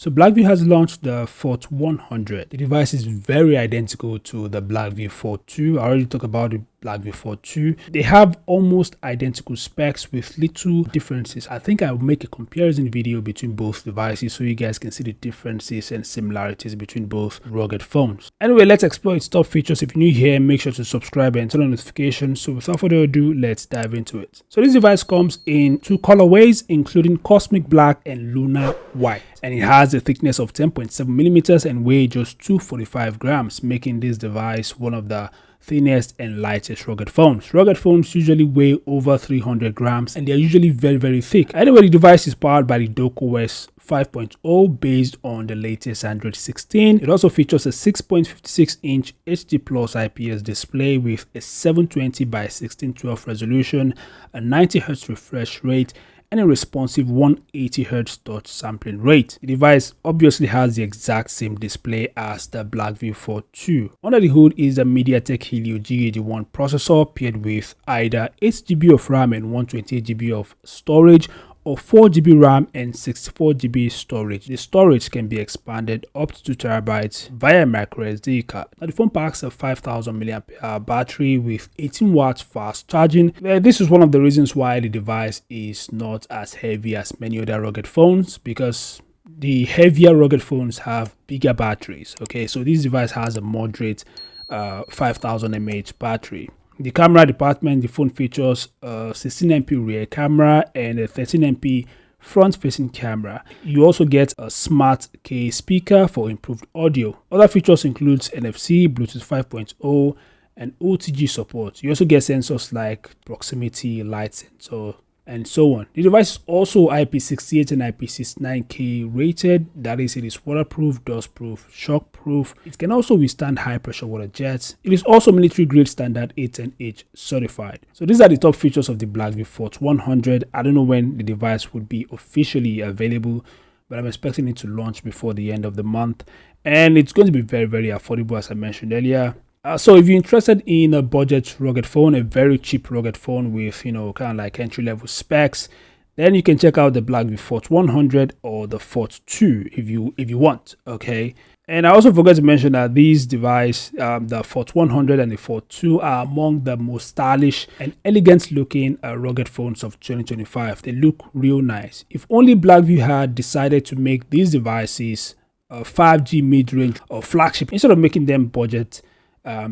So Blackview has launched the FORT 100. The device is very identical to the Blackview FORT 2. I already talked about the Blackview FORT 2. They have almost identical specs with little differences. I think I'll make a comparison video between both devices so you guys can see the differences and similarities between both rugged phones. Anyway, let's explore its top features. If you're new here, make sure to subscribe and turn on notifications. So without further ado, let's dive into it. So this device comes in two colorways, including Cosmic Black and Lunar White. And it has a thickness of 10.7 millimeters and weighs just 245 grams, making this device one of the thinnest and lightest rugged phones. Rugged phones usually weigh over 300 grams and they're usually very thick. Anyway, the device is powered by the DokeOS 5.0 based on the latest Android 16. It also features a 6.56-inch HD Plus IPS display with a 720 by 1612 resolution, a 90Hz refresh rate, and a responsive 180Hz touch sampling rate. The device obviously has the exact same display as the Blackview FORT 2. Under the hood is a MediaTek Helio G81 processor paired with either 8GB of RAM and 128GB of storage, or 4GB RAM and 64GB storage. The storage can be expanded up to 2TB via micro SD card. Now the phone packs a 5000 mAh battery with 18 watts fast charging. This is one of the reasons why the device is not as heavy as many other rugged phones, because the heavier rugged phones have bigger batteries. Okay, so this device has a moderate 5000 mAh battery. The camera department, the phone features a 16MP rear camera and a 13MP front-facing camera. You also get a smart K speaker for improved audio. Other features include NFC, Bluetooth 5.0, and OTG support. You also get sensors like proximity, light sensor, and so on. The device is also IP68 and IP69K rated. That is, it is waterproof, dustproof, shockproof. It can also withstand high pressure water jets. It is also military grade standard 810H certified. So these are the top features of the Blackview FORT 100. I don't know when the device would be officially available, but I'm expecting it to launch before the end of the month. And it's going to be very affordable, as I mentioned earlier. So if you're interested in a budget rugged phone, a very cheap rugged phone with, kind of like entry-level specs, then you can check out the Blackview FORT 100 or the FORT 2 if you want. Okay. And I also forgot to mention that these devices, the FORT 100 and the FORT 2, are among the most stylish and elegant looking rugged phones of 2025. They look real nice. If only Blackview had decided to make these devices 5G mid-range or flagship instead of making them budget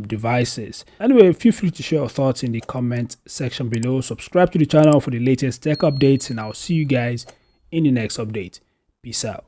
devices. Anyway, feel free to share your thoughts in the comment section below. Subscribe to the channel for the latest tech updates, and I'll see you guys in the next update. Peace out.